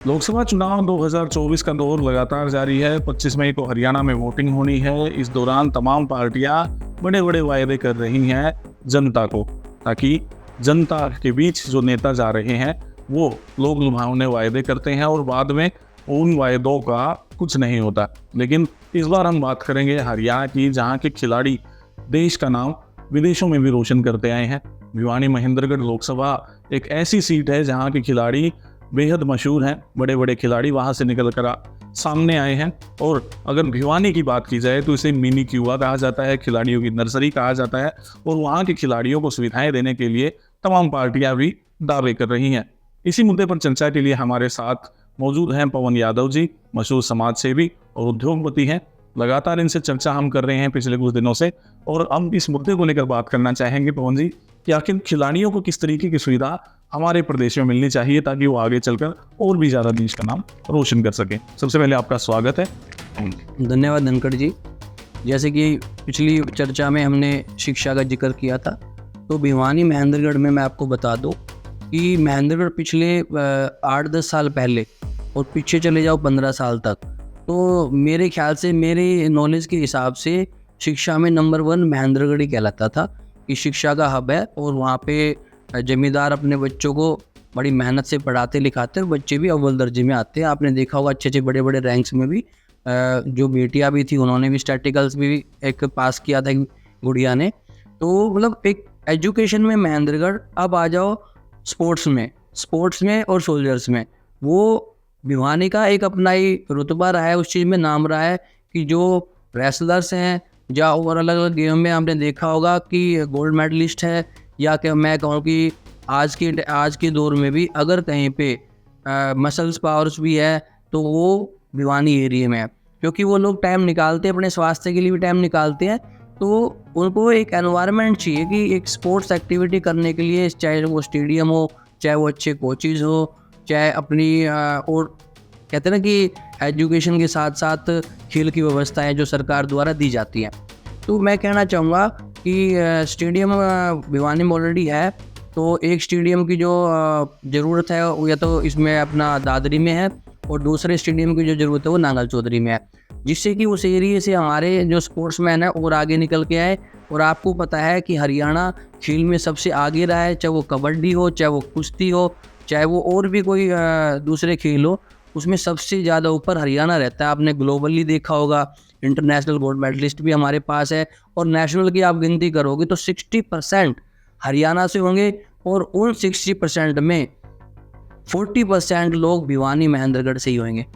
लोकसभा चुनाव 2024 का दौर लगातार जारी है। 25 मई को हरियाणा में वोटिंग होनी है। इस दौरान तमाम पार्टियां बड़े बड़े वायदे कर रही हैं जनता को, ताकि जनता के बीच जो नेता जा रहे हैं वो लोग लुभावने वायदे करते हैं और बाद में उन वायदों का कुछ नहीं होता। लेकिन इस बार हम बात करेंगे हरियाणा की, जहाँ के खिलाड़ी देश का नाम विदेशों में भी रोशन करते आए हैं। भिवानी महेंद्रगढ़ लोकसभा एक ऐसी सीट है जहाँ के खिलाड़ी बेहद मशहूर हैं। बड़े बड़े खिलाड़ी वहाँ से निकल कर सामने आए हैं। और अगर भिवानी की बात की जाए तो इसे मिनी क्यूबा कहा जाता है, खिलाड़ियों की नर्सरी कहा जाता है। और वहाँ के खिलाड़ियों को सुविधाएं देने के लिए तमाम पार्टियां भी दावे कर रही हैं। इसी मुद्दे पर चर्चा के लिए हमारे साथ मौजूद हैं पवन यादव जी, मशहूर समाज सेवी और उद्योगपति हैं। लगातार इनसे चर्चा हम कर रहे हैं पिछले कुछ दिनों से, और हम इस मुद्दे को लेकर बात करना चाहेंगे पवन जी कि आखिर खिलाड़ियों को किस तरीके की सुविधा हमारे प्रदेश में मिलनी चाहिए ताकि वो आगे चलकर और भी ज़्यादा देश का नाम रोशन कर सके। सबसे पहले आपका स्वागत है। धन्यवाद धनखड़ जी। जैसे कि पिछली चर्चा में हमने शिक्षा का जिक्र किया था, तो भिवानी महेंद्रगढ़ में मैं आपको बता दूं कि महेंद्रगढ़ पिछले 8-10 साल पहले और पीछे चले जाओ 15 साल तक, तो मेरे ख्याल से, मेरे नॉलेज के हिसाब से शिक्षा में नंबर 1 महेंद्रगढ़ ही कहलाता था कि शिक्षा का हब है। और वहाँ पे जमींदार अपने बच्चों को बड़ी मेहनत से पढ़ाते लिखाते और बच्चे भी अव्वल दर्जे में आते हैं। आपने देखा होगा अच्छे अच्छे बड़े बड़े रैंक्स में भी जो बेटियां भी थी उन्होंने भी स्टैटिकल्स भी एक पास किया था गुड़िया ने। तो मतलब एक एजुकेशन में महेंद्रगढ़। अब आ जाओ स्पोर्ट्स में और सोल्जर्स में, वो भिवानी का एक अपना ही रुतबा रहा है, उस चीज़ में नाम रहा है कि जो रेसलर्स हैं या और अलग अलग गेम में आपने देखा होगा कि गोल्ड मेडलिस्ट है, या कि मैं कहूँ कि आज के दौर में भी अगर कहीं पे मसल्स पावर्स भी है तो वो भिवानी एरिया में है, क्योंकि वो लोग टाइम निकालते हैं, अपने स्वास्थ्य के लिए भी टाइम निकालते हैं। तो उनको एक एनवायरनमेंट चाहिए कि एक स्पोर्ट्स एक्टिविटी करने के लिए, चाहे वो स्टेडियम हो, चाहे वो अच्छे कोचेज़ हो, चाहे अपनी और कहते हैं ना कि एजुकेशन के साथ साथ खेल की व्यवस्थाएं जो सरकार द्वारा दी जाती हैं। तो मैं कहना चाहूँगा कि स्टेडियम भिवानी में ऑलरेडी है, तो एक स्टेडियम की जो ज़रूरत है वो या तो इसमें अपना दादरी में है, और दूसरे स्टेडियम की जो ज़रूरत है वो नांगल चौधरी में है, जिससे कि उस एरिए से हमारे जो स्पोर्ट्समैन है और आगे निकल के आए। और आपको पता है कि हरियाणा खेल में सबसे आगे रहा है, चाहे वो कबड्डी हो, चाहे वो कुश्ती हो, चाहे वो और भी कोई दूसरे खेल हो, उसमें सबसे ज़्यादा ऊपर हरियाणा रहता है। आपने ग्लोबली देखा होगा, इंटरनेशनल गोल्ड मेडलिस्ट भी हमारे पास है, और नेशनल की आप गिनती करोगे तो 60% हरियाणा से होंगे, और उन 60% में 40% लोग भिवानी महेंद्रगढ़ से ही होंगे।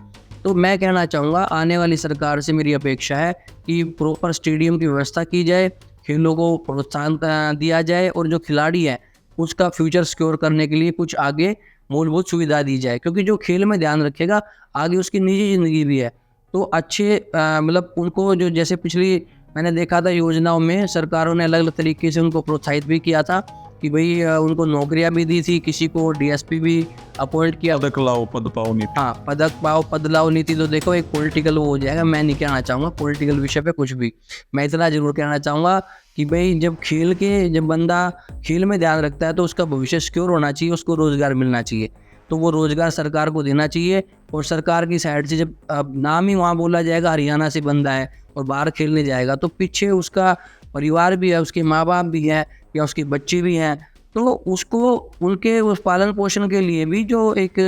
तो मैं कहना चाहूँगा आने वाली सरकार से मेरी अपेक्षा है कि प्रॉपर स्टेडियम की व्यवस्था की जाए, खेलों को प्रोत्साहन दिया जाए, और जो खिलाड़ी है उसका फ्यूचर सिक्योर करने के लिए कुछ आगे मूलभूत सुविधा दी जाए, क्योंकि जो खेल में ध्यान रखेगा आगे उसकी निजी ज़िंदगी भी है। तो अच्छे मतलब उनको जो, जैसे पिछली मैंने देखा था योजनाओं में सरकारों ने अलग अलग तरीके से उनको प्रोत्साहित भी किया था कि भाई उनको नौकरियां भी दी थी, किसी को डीएसपी भी अपॉइंट किया। पदक लाओ पद पाओ नीति। हाँ, पदक पाओ पद लाओ नीति तो देखो एक पॉलिटिकल वो हो जाएगा। मैं नहीं कहना चाहूँगा पॉलिटिकल विषय पे कुछ भी, मैं इतना जरूर कहना चाहूँगा कि भाई जब बंदा खेल में ध्यान रखता है तो उसका भविष्य सिक्योर होना चाहिए, उसको रोज़गार मिलना चाहिए, तो वो रोज़गार सरकार को देना चाहिए। और सरकार की साइड से जब नाम ही वहाँ बोला जाएगा हरियाणा से बंदा है और बाहर खेलने जाएगा, तो पीछे उसका परिवार भी है, उसके माँ बाप भी हैं, या उसके बच्चे भी हैं, तो उसको उनके उस पालन पोषण के लिए भी जो एक,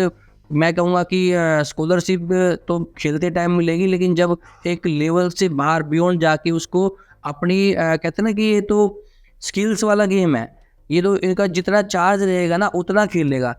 मैं कहूँगा कि स्कॉलरशिप तो खेलते टाइम मिलेगी, लेकिन जब एक लेवल से बाहर बियॉन्ड जाके उसको अपनी कहते हैं ना कि ये तो स्किल्स वाला गेम है, ये तो इनका जितना चार्ज रहेगा ना उतना खेलेगा,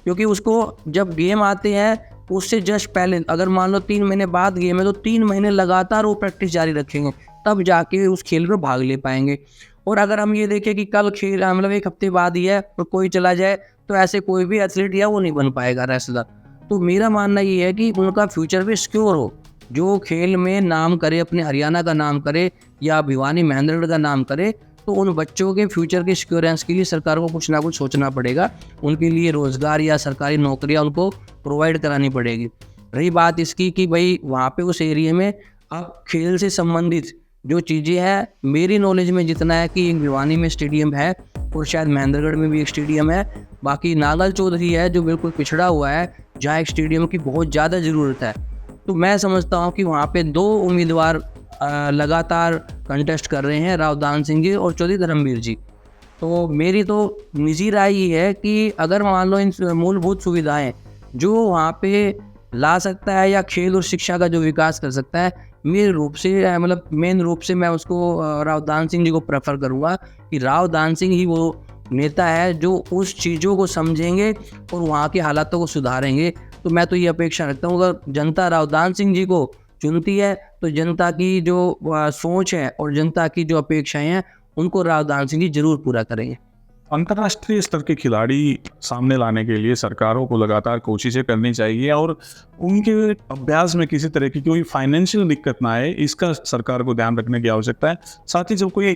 क्योंकि उसको जब गेम आते हैं उससे जस्ट पहले, अगर मान लो 3 महीने बाद गेम है तो 3 महीने लगातार वो प्रैक्टिस जारी रखेंगे, तब जाके उस खेल में भाग ले पाएंगे। और अगर हम ये देखें कि कल खेल मतलब 1 हफ्ते बाद ही है और कोई चला जाए, तो ऐसे कोई भी एथलीट या वो नहीं बन पाएगा रेसलर। तो मेरा मानना ये है कि उनका फ्यूचर भी सिक्योर हो, जो खेल में नाम करे, अपने हरियाणा का नाम करे या भिवानी महेंद्रगढ़ का नाम करे, तो उन बच्चों के फ्यूचर के सिक्योरेंस के लिए सरकार को कुछ ना कुछ सोचना पड़ेगा, उनके लिए रोज़गार या सरकारी नौकरियां उनको प्रोवाइड करानी पड़ेगी। रही बात इसकी कि भाई वहाँ पे उस एरिया में अब खेल से संबंधित जो चीज़ें हैं मेरी नॉलेज में जितना है कि एक भिवानी में स्टेडियम है और शायद महेंद्रगढ़ में भी एक स्टेडियम है, बाकी नागल चौधरी है जो बिल्कुल पिछड़ा हुआ है, जहाँ एक स्टेडियम की बहुत ज़्यादा ज़रूरत है। तो मैं समझता हूँ कि वहाँ पे 2 उम्मीदवार लगातार कंटेस्ट कर रहे हैं, रावदान सिंह जी और चौधरी धर्मवीर जी। तो मेरी तो निजी राय ये है कि अगर मान लो इन मूलभूत सुविधाएं जो वहाँ पे ला सकता है या खेल और शिक्षा का जो विकास कर सकता है, मेरे रूप से मतलब मेन रूप से मैं उसको रावदान सिंह जी को प्रेफर करूँगा कि रावदान सिंह ही वो नेता है जो उस चीज़ों को समझेंगे और वहाँ के हालातों को सुधारेंगे। तो मैं तो ये अपेक्षा रखता हूँ अगर जनता रावदान सिंह जी को चुनती है तो जनता की जो सोच है और जनता की जो अपेक्षाएं हैं उनको रावदान सिंह जी जरूर पूरा करेंगे। अंतर्राष्ट्रीय स्तर के खिलाड़ी सामने लाने के लिए सरकारों को लगातार कोशिशें करनी चाहिए और उनके अभ्यास में किसी तरह की कोई फाइनेंशियल दिक्कत ना आए, इसका सरकार को ध्यान रखने की आवश्यकता है। साथ ही जब कोई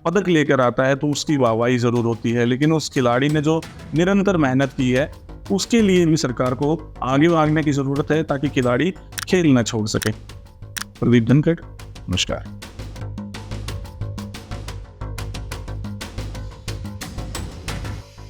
पदक लेकर आता है तो उसकी वाहवाही ज़रूर होती है, लेकिन उस खिलाड़ी ने जो निरंतर मेहनत की है उसके लिए भी सरकार को आगे भागने की ज़रूरत है ताकि खिलाड़ी खेल न छोड़ सके। प्रदीप धनखड़, नमस्कार।